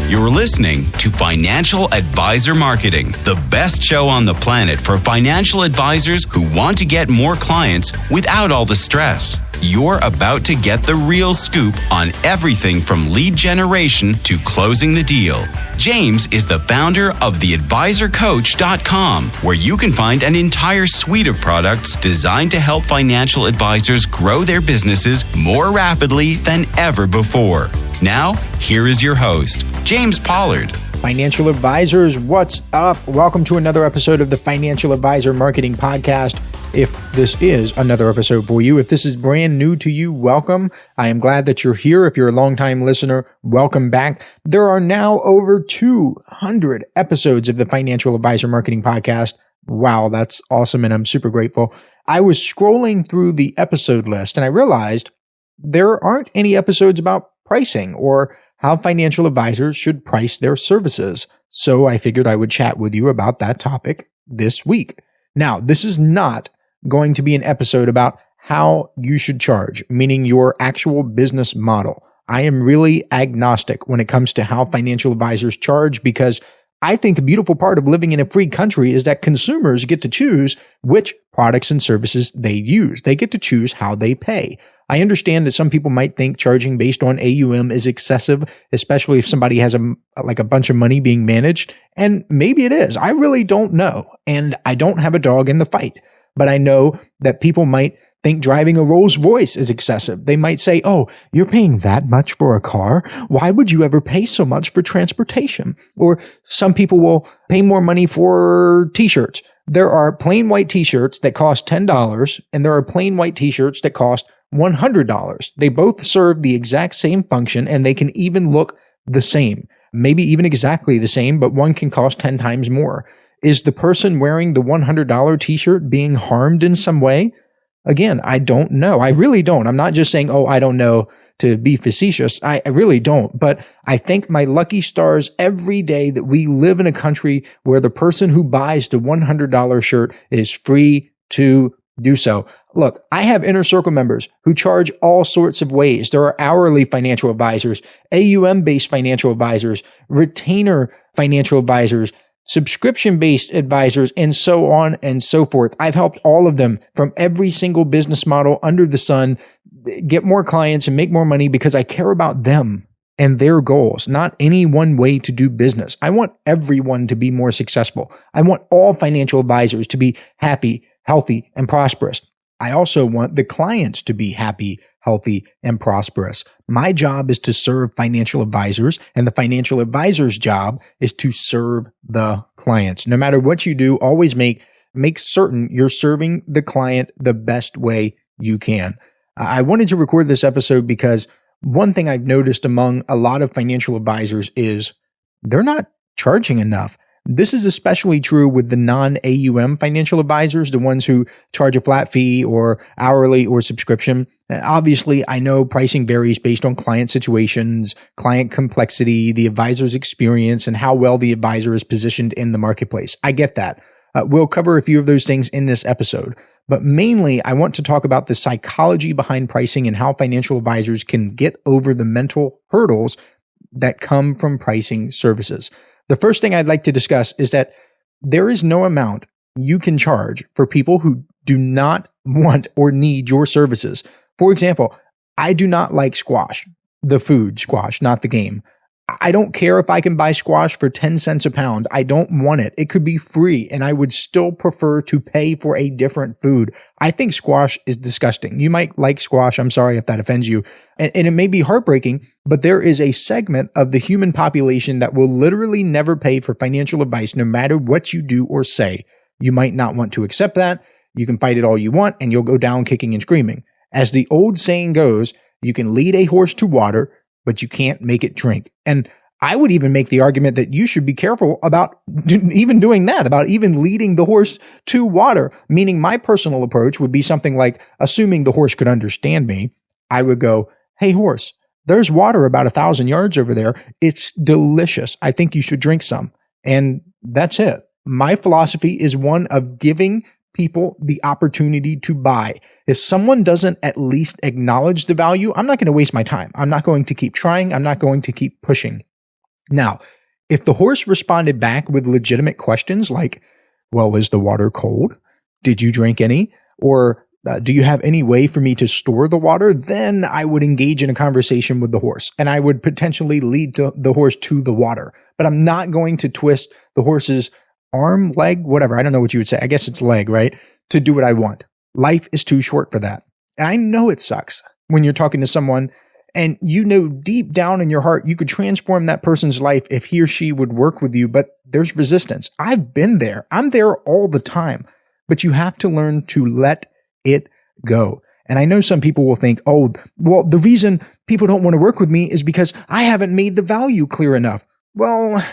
You're listening to Financial Advisor Marketing, the best show on the planet for financial advisors who want to get more clients without all the stress. You're about to get the real scoop on everything from lead generation to closing the deal. James is the founder of theadvisorcoach.com, where you can find an entire suite of products designed to help financial advisors grow their businesses more rapidly than ever before. Now, here is your host, James Pollard. Financial advisors, what's up? Welcome to another episode of the Financial Advisor Marketing Podcast. If this is another episode for you, if this is brand new to you, welcome. I am glad that you're here. If you're a longtime listener, welcome back. There are now over 200 episodes of the Financial Advisor Marketing Podcast. Wow, that's awesome, and I'm super grateful. I was scrolling through the episode list, and I realized there aren't any episodes about pricing or how financial advisors should price their services. So I figured I would chat with you about that topic this week. Now, this is not going to be an episode about how you should charge, meaning your actual business model. I am really agnostic when it comes to how financial advisors charge, because I think a beautiful part of living in a free country is that consumers get to choose which products and services they use. They get to choose how they pay. I understand that some people might think charging based on AUM is excessive, especially if somebody has a bunch of money being managed. And maybe it is. I really don't know. And I don't have a dog in the fight. But I know that people might think driving a Rolls Royce is excessive. They might say, oh, you're paying that much for a car? Why would you ever pay so much for transportation? Or some people will pay more money for t-shirts. There are plain white t-shirts that cost $10, and there are plain white t-shirts that cost $100. They both serve the exact same function, and they can even look the same, maybe even exactly the same, but one can cost 10 times more. Is the person wearing the $100 t-shirt being harmed in some way? Again, I don't know. I really don't. I'm not just saying, oh, I don't know, to be facetious. I really don't. But I thank my lucky stars every day that we live in a country where the person who buys the $100 shirt is free to do so. Look, I have inner circle members who charge all sorts of ways. There are hourly financial advisors, AUM-based financial advisors, retainer financial advisors, subscription-based advisors, and so on and so forth. I've helped all of them from every single business model under the sun get more clients and make more money because I care about them and their goals, not any one way to do business. I want everyone to be more successful. I want all financial advisors to be happy, healthy, and prosperous. I also want the clients to be happy, healthy, and prosperous. My job is to serve financial advisors, and the financial advisor's job is to serve the clients. No matter what you do, always make certain you're serving the client the best way you can. I wanted to record this episode because one thing I've noticed among a lot of financial advisors is they're not charging enough. This is especially true with the non-AUM financial advisors, the ones who charge a flat fee or hourly or subscription. Obviously, I know pricing varies based on client situations, client complexity, the advisor's experience, and how well the advisor is positioned in the marketplace. I get that. We'll cover a few of those things in this episode. But mainly, I want to talk about the psychology behind pricing and how financial advisors can get over the mental hurdles that come from pricing services. The first thing I'd like to discuss is that there is no amount you can charge for people who do not want or need your services. For example, I do not like squash, the food squash, not the game. I don't care if I can buy squash for 10 cents a pound. I don't want it. It could be free, and I would still prefer to pay for a different food. I think squash is disgusting. You might like squash. I'm sorry if that offends you. And it may be heartbreaking, but there is a segment of the human population that will literally never pay for financial advice, no matter what you do or say. You might not want to accept that. You can fight it all you want, and you'll go down kicking and screaming. As the old saying goes, you can lead a horse to water, but you can't make it drink. And I would even make the argument that you should be careful about even doing that, about even leading the horse to water, meaning my personal approach would be something like, assuming the horse could understand me, I would go, hey, horse, there's water about 1,000 yards over there. It's delicious. I think you should drink some. And that's it. My philosophy is one of giving people the opportunity to buy. If someone doesn't at least acknowledge the value, I'm not going to waste my time. I'm not going to keep trying. I'm not going to keep pushing. Now, if the horse responded back with legitimate questions like, well, is the water cold? Did you drink any? Or do you have any way for me to store the water? Then I would engage in a conversation with the horse and I would potentially lead the horse to the water. But I'm not going to twist the horse's arm, leg, whatever. I don't know what you would say. I guess it's leg, right? To do what I want. Life is too short for that. And I know it sucks when you're talking to someone and you know deep down in your heart you could transform that person's life if he or she would work with you, but there's resistance. I've been there. I'm there all the time. But you have to learn to let it go. And I know some people will think, oh, well, the reason people don't want to work with me is because I haven't made the value clear enough. Well,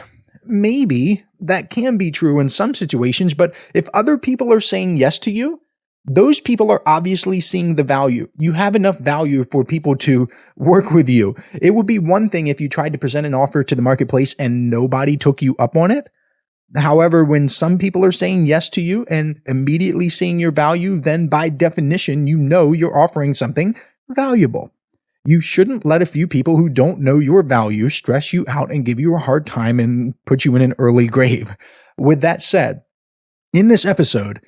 maybe that can be true in some situations, but if other people are saying yes to you, those people are obviously seeing the value. You have enough value for people to work with you. It would be one thing if you tried to present an offer to the marketplace and nobody took you up on it. However, when some people are saying yes to you and immediately seeing your value, then by definition, you know you're offering something valuable. You shouldn't let a few people who don't know your value stress you out and give you a hard time and put you in an early grave. With that said, in this episode,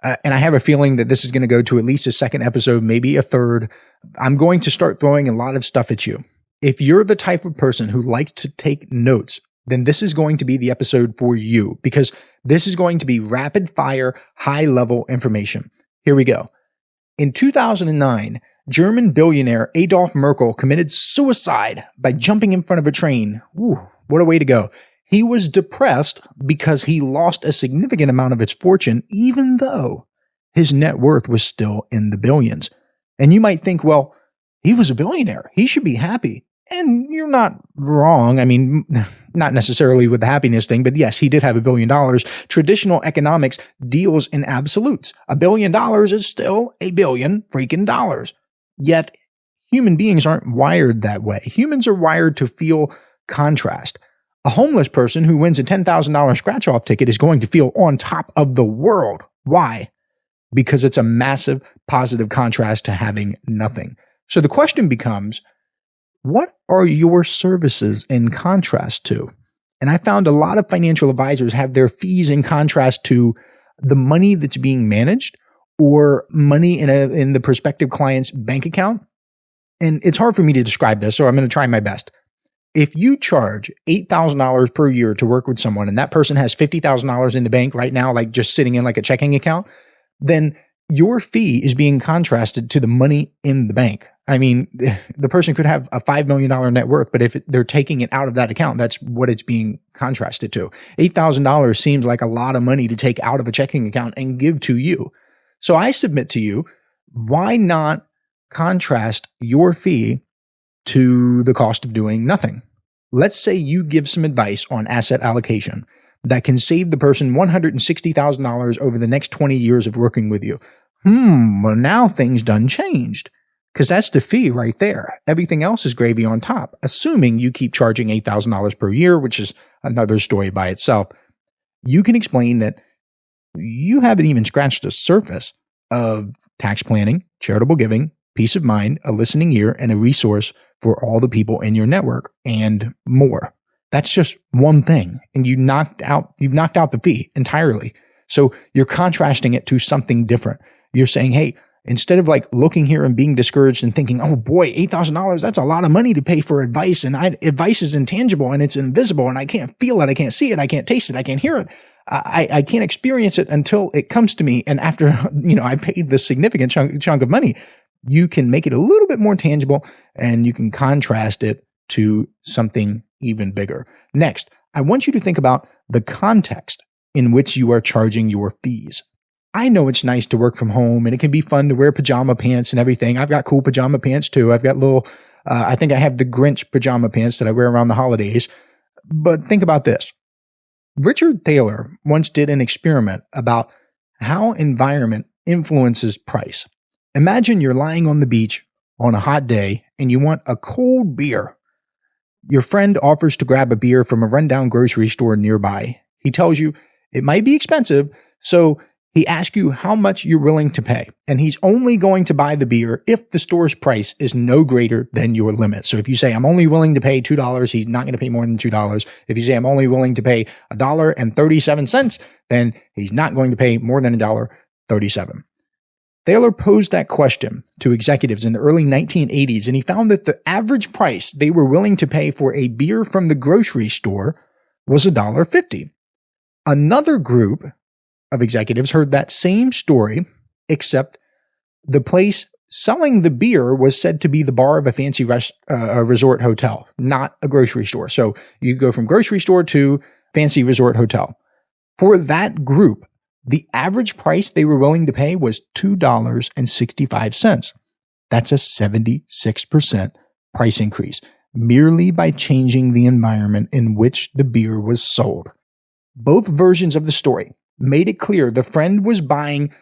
and I have a feeling that this is going to go to at least a second episode, maybe a third, I'm going to start throwing a lot of stuff at you. If you're the type of person who likes to take notes, then this is going to be the episode for you because this is going to be rapid fire, high level information. Here we go. In 2009, German billionaire Adolf Merkel committed suicide by jumping in front of a train. Ooh, what a way to go. He was depressed because he lost a significant amount of its fortune, even though his net worth was still in the billions. And you might think, well, he was a billionaire. He should be happy. And you're not wrong. I mean, not necessarily with the happiness thing, but yes, he did have $1 billion. Traditional economics deals in absolutes. $1 billion is still $1 billion freaking dollars. Yet human beings aren't wired that way. Humans are wired to feel contrast. A homeless person who wins a $10,000 scratch-off ticket is going to feel on top of the world. Why? Because it's a massive positive contrast to having nothing. So the question becomes, what are your services in contrast to? And I found a lot of financial advisors have their fees in contrast to the money that's being managed or money in the prospective client's bank account. And it's hard for me to describe this, so I'm going to try my best. If you charge $8,000 per year to work with someone and that person has $50,000 in the bank right now, like just sitting in like a checking account, then your fee is being contrasted to the money in the bank. I mean, the person could have a $5 million net worth, but if they're taking it out of that account, that's what it's being contrasted to. $8,000 seems like a lot of money to take out of a checking account and give to you. So I submit to you, why not contrast your fee to the cost of doing nothing? Let's say you give some advice on asset allocation that can save the person $160,000 over the next 20 years of working with you. Well, now things done changed because that's the fee right there. Everything else is gravy on top, assuming you keep charging $8,000 per year, which is another story by itself. You can explain that you haven't even scratched the surface of tax planning, charitable giving, peace of mind, a listening ear, and a resource for all the people in your network and more. That's just one thing. And you've knocked out the fee entirely. So you're contrasting it to something different. You're saying, hey, instead of like looking here and being discouraged and thinking, oh boy, $8,000, that's a lot of money to pay for advice. And advice is intangible and it's invisible and I can't feel it. I can't see it. I can't taste it. I can't hear it. I can't experience it until it comes to me. And after, I paid the significant chunk of money, you can make it a little bit more tangible and you can contrast it to something even bigger. Next, I want you to think about the context in which you are charging your fees. I know it's nice to work from home and it can be fun to wear pajama pants and everything. I've got cool pajama pants too. I've got I think I have the Grinch pajama pants that I wear around the holidays. But think about this. Richard Thaler once did an experiment about how environment influences price. Imagine you're lying on the beach on a hot day and you want a cold beer. Your friend offers to grab a beer from a rundown grocery store nearby. He tells you it might be expensive, so He asks you how much you're willing to pay, and he's only going to buy the beer if the store's price is no greater than your limit. So if you say, I'm only willing to pay $2, he's not going to pay more than $2. If you say, I'm only willing to pay $1.37, then he's not going to pay more than $1.37. Thaler posed that question to executives in the early 1980s, and he found that the average price they were willing to pay for a beer from the grocery store was $1.50. Another group of executives heard that same story, except the place selling the beer was said to be the bar of a fancy resort hotel, not a grocery store. So you go from grocery store to fancy resort hotel. For that group, the average price they were willing to pay was $2.65. That's a 76% price increase, merely by changing the environment in which the beer was sold. Both versions of the story made it clear the friend was buying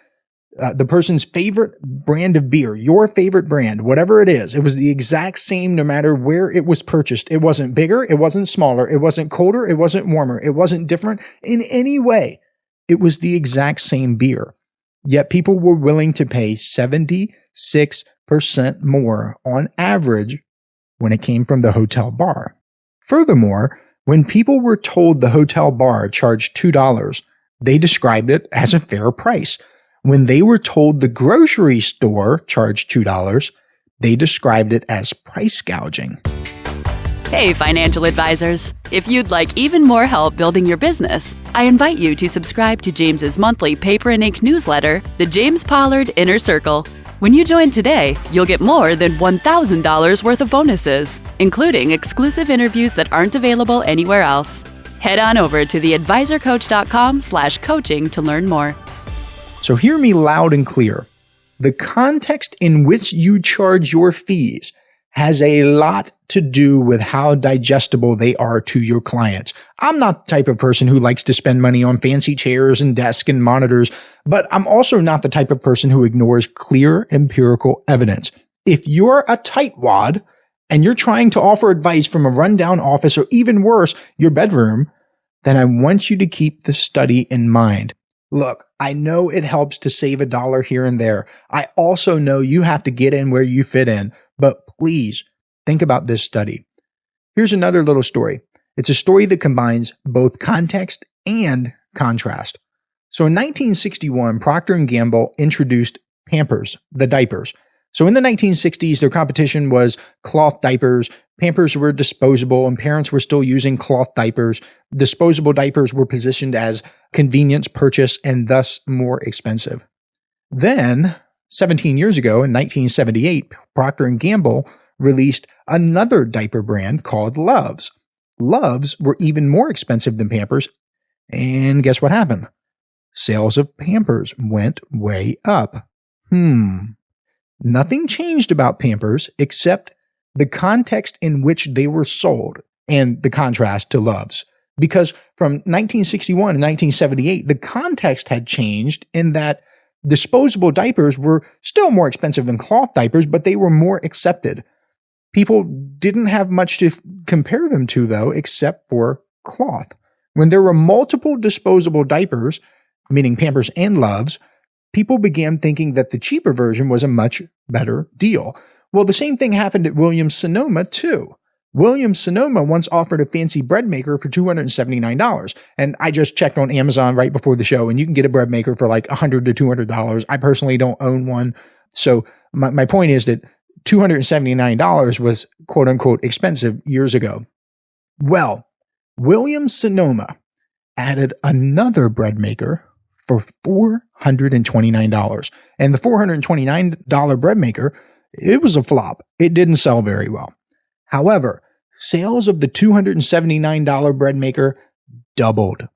the person's favorite brand of beer, your favorite brand, whatever it is. It was the exact same no matter where it was purchased. It wasn't bigger, it wasn't smaller, it wasn't colder, it wasn't warmer, it wasn't different in any way. It was the exact same beer. Yet people were willing to pay 76% more on average when it came from the hotel bar. Furthermore, when people were told the hotel bar charged $2, they described it as a fair price. When they were told the grocery store charged $2, they described it as price gouging. Hey, financial advisors. If you'd like even more help building your business, I invite you to subscribe to James's monthly paper and ink newsletter, The James Pollard Inner Circle. When you join today, you'll get more than $1,000 worth of bonuses, including exclusive interviews that aren't available anywhere else. Head on over to theadvisorcoach.com/coaching to learn more. So hear me loud and clear. The context in which you charge your fees has a lot to do with how digestible they are to your clients. I'm not the type of person who likes to spend money on fancy chairs and desks and monitors, but I'm also not the type of person who ignores clear empirical evidence. If you're a tightwad and you're trying to offer advice from a rundown office or even worse, your bedroom, then I want you to keep the study in mind. Look, I know it helps to save $1 here and there. I also know you have to get in where you fit in. But please think about this study. Here's another little story. It's a story that combines both context and contrast. So in 1961, Procter & Gamble introduced Pampers, the diapers. So in the 1960s, their competition was cloth diapers. Pampers were disposable and parents were still using cloth diapers. Disposable diapers were positioned as convenience purchase and thus more expensive. Then 17 years ago, in 1978, Procter & Gamble released another diaper brand called Luvs. Luvs were even more expensive than Pampers, and guess what happened? Sales of Pampers went way up. Nothing changed about Pampers except the context in which they were sold and the contrast to Luvs. Because from 1961 and 1978, the context had changed in that disposable diapers were still more expensive than cloth diapers, but they were more accepted. People didn't have much to compare them to, though, except for cloth. When there were multiple disposable diapers, meaning Pampers and Luvs, people began thinking that the cheaper version was a much better deal. Well, the same thing happened at Williams-Sonoma, too. Williams-Sonoma once offered a fancy bread maker for $279. And I just checked on Amazon right before the show, and you can get a bread maker for like $100 to $200. I personally don't own one. So my point is that $279 was quote unquote expensive years ago. Well, Williams-Sonoma added another bread maker for $429. And the $429 bread maker, it was a flop. It didn't sell very well. However, sales of the $279 bread maker doubled.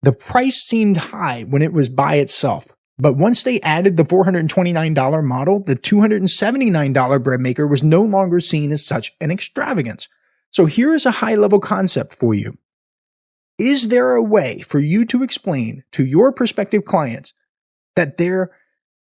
The price seemed high when it was by itself, but once they added the $429 model, the $279 bread maker was no longer seen as such an extravagance. So here is a high-level concept for you. Is there a way for you to explain to your prospective clients that there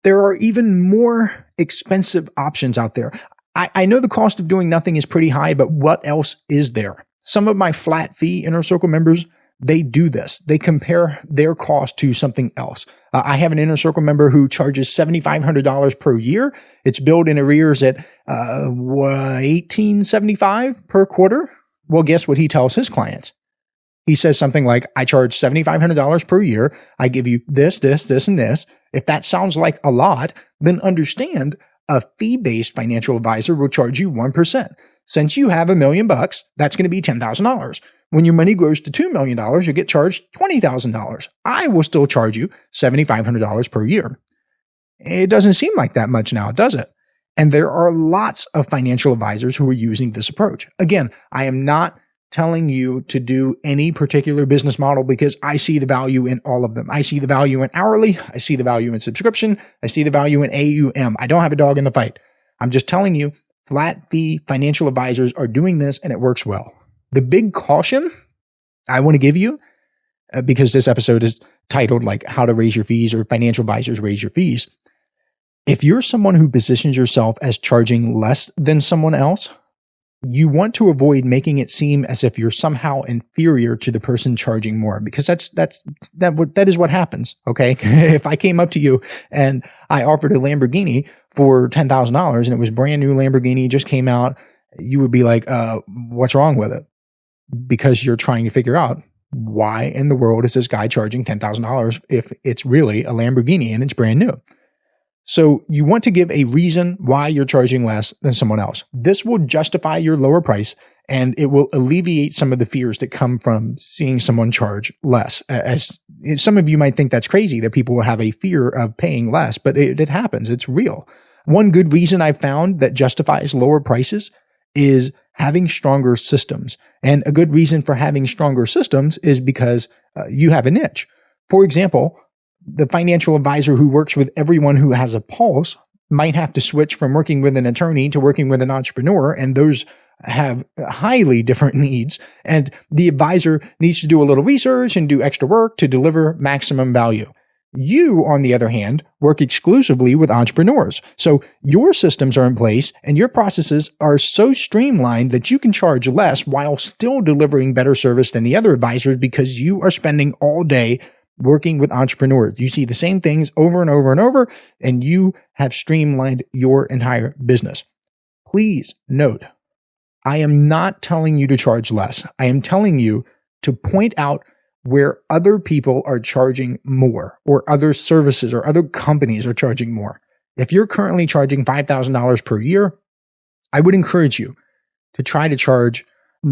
are even more expensive options out there? I know the cost of doing nothing is pretty high, but what else is there? Some of my flat fee Inner Circle members, they do this. They compare their cost to something else. I have an Inner Circle member who charges $7,500 per year. It's billed in arrears at $1,875 per quarter. Well, guess what he tells his clients? He says something like, I charge $7,500 per year. I give you this, and this. If that sounds like a lot, then understand a fee-based financial advisor will charge you 1%. Since you have $1 million, that's going to be $10,000. When your money grows to $2 million, you get charged $20,000. I will still charge you $7,500 per year. It doesn't seem like that much now, does it? And there are lots of financial advisors who are using this approach. Again, I am not telling you to do any particular business model because I see the value in all of them. I see the value in hourly. I see the value in subscription. I see the value in AUM. I don't have a dog in the fight. I'm just telling you, flat fee financial advisors are doing this and it works well. The big caution I want to give you, because this episode is titled like how to raise your fees or financial advisors raise your fees. If you're someone who positions yourself as charging less than someone else, you want to avoid making it seem as if you're somehow inferior to the person charging more, because that is what happens. Okay. If I came up to you and I offered a Lamborghini for $10,000 and it was brand new Lamborghini, just came out, you would be like, what's wrong with it? Because you're trying to figure out why in the world is this guy charging $10,000 if it's really a Lamborghini and it's brand new. So you want to give a reason why you're charging less than someone else. This will justify your lower price and it will alleviate some of the fears that come from seeing someone charge less. As some of you might think that's crazy that people will have a fear of paying less, but it happens. It's real. One good reason I've found that justifies lower prices is having stronger systems. And a good reason for having stronger systems is because you have a niche. For example, the financial advisor who works with everyone who has a pulse might have to switch from working with an attorney to working with an entrepreneur, and those have highly different needs. And the advisor needs to do a little research and do extra work to deliver maximum value. You, on the other hand, work exclusively with entrepreneurs. So your systems are in place and your processes are so streamlined that you can charge less while still delivering better service than the other advisors because you are spending all day working with entrepreneurs. You see the same things over and over and over, and you have streamlined your entire business. Please note, I am not telling you to charge less. I am telling you to point out where other people are charging more, or other services or other companies are charging more. If you're currently charging $5,000 per year, I would encourage you to try to charge,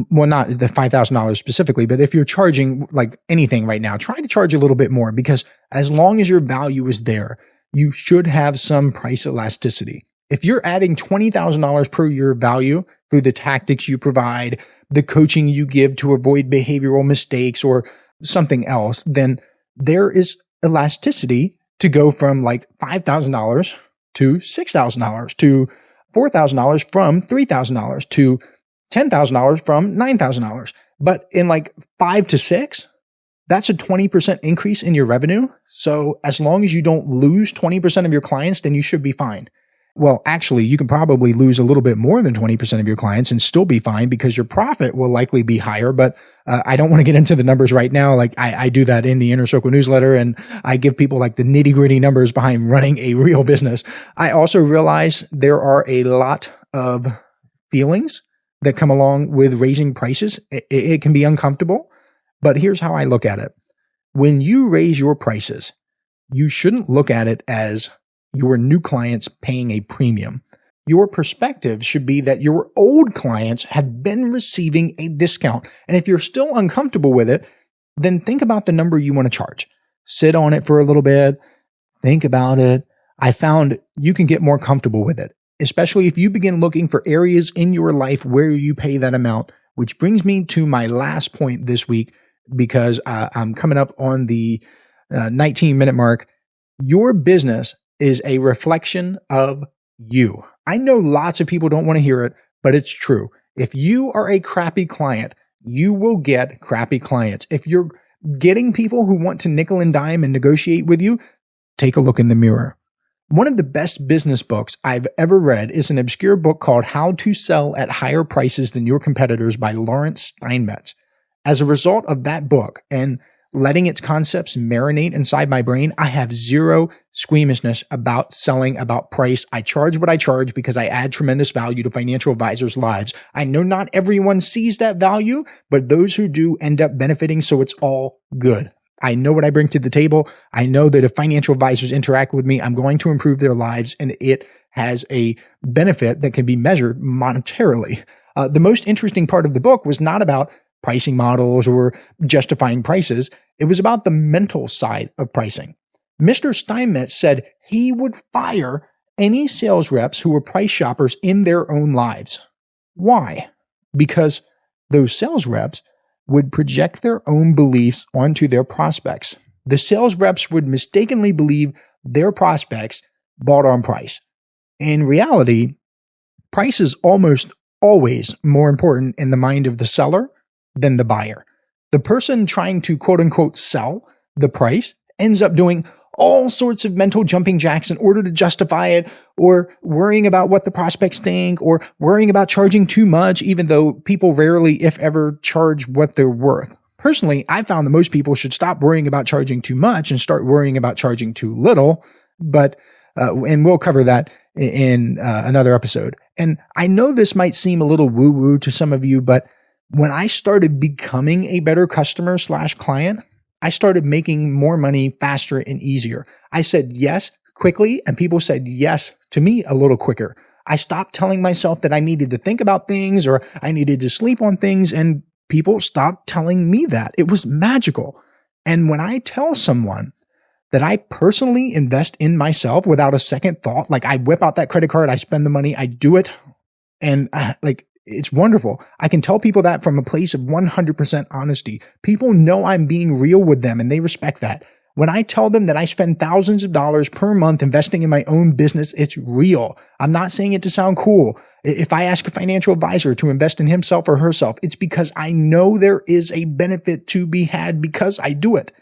well, not the $5,000 specifically, but if you're charging like anything right now, try to charge a little bit more, because as long as your value is there, you should have some price elasticity. If you're adding $20,000 per year value through the tactics you provide, the coaching you give to avoid behavioral mistakes or something else, then there is elasticity to go from like $5,000 to $6,000 to $4,000 from $3,000 to $10,000 from $9,000. But in like 5 to 6, that's a 20% increase in your revenue. So as long as you don't lose 20% of your clients, then you should be fine. Well, actually, you can probably lose a little bit more than 20% of your clients and still be fine, because your profit will likely be higher. But I don't want to get into the numbers right now. Like I do that in the Inner Circle newsletter, and I give people like the nitty gritty numbers behind running a real business. I also realize there are a lot of feelings that come along with raising prices. It can be uncomfortable, but here's how I look at it. When you raise your prices, you shouldn't look at it as your new clients paying a premium. Your perspective should be that your old clients have been receiving a discount. And if you're still uncomfortable with it, then think about the number you want to charge. Sit on it for a little bit. Think about it. I found you can get more comfortable with it, especially if you begin looking for areas in your life where you pay that amount, which brings me to my last point this week, because I'm coming up on the 19-minute mark. Your business is a reflection of you. I know lots of people don't want to hear it, but it's true. If you are a crappy client, you will get crappy clients. If you're getting people who want to nickel and dime and negotiate with you, take a look in the mirror. One of the best business books I've ever read is an obscure book called How to Sell at Higher Prices Than Your Competitors by Lawrence Steinmetz. As a result of that book and letting its concepts marinate inside my brain, I have zero squeamishness about selling, about price. I charge what I charge because I add tremendous value to financial advisors' lives. I know not everyone sees that value, but those who do end up benefiting, so it's all good. I know what I bring to the table. I know that if financial advisors interact with me, I'm going to improve their lives, and it has a benefit that can be measured monetarily. The most interesting part of the book was not about pricing models or justifying prices. It was about the mental side of pricing. Mr. Steinmetz said he would fire any sales reps who were price shoppers in their own lives. Why? Because those sales reps would project their own beliefs onto their prospects. The sales reps would mistakenly believe their prospects bought on price. In reality, price is almost always more important in the mind of the seller than the buyer. The person trying to quote unquote sell the price ends up doing all sorts of mental jumping jacks in order to justify it, or worrying about what the prospects think, or worrying about charging too much, even though people rarely, if ever, charge what they're worth. Personally, I found that most people should stop worrying about charging too much and start worrying about charging too little, and we'll cover that in another episode. And I know this might seem a little woo-woo to some of you, but when I started becoming a better customer / client, I started making more money faster and easier. I said yes quickly, and people said yes to me a little quicker. I stopped telling myself that I needed to think about things or I needed to sleep on things, and people stopped telling me that. It was magical. And when I tell someone that I personally invest in myself without a second thought, like I whip out that credit card, I spend the money, I do it, and it's wonderful. I can tell people that from a place of 100% honesty. People know I'm being real with them, and they respect that. When I tell them that I spend thousands of dollars per month investing in my own business, it's real. I'm not saying it to sound cool. If I ask a financial advisor to invest in himself or herself, it's because I know there is a benefit to be had because I do it.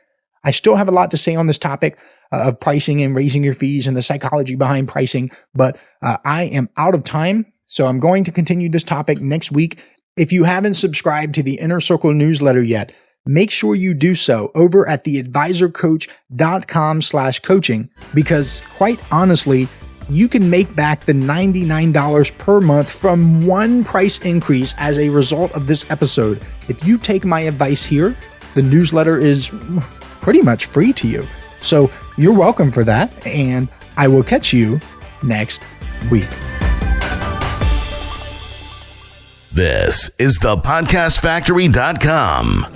I still have a lot to say on this topic of pricing and raising your fees and the psychology behind pricing, but I am out of time. So I'm going to continue this topic next week. If you haven't subscribed to the Inner Circle newsletter yet, make sure you do so over at theadvisorcoach.com/coaching, because quite honestly, you can make back the $99 per month from one price increase as a result of this episode. If you take my advice here, the newsletter is pretty much free to you. So you're welcome for that, and I will catch you next week. This is thepodcastfactory.com.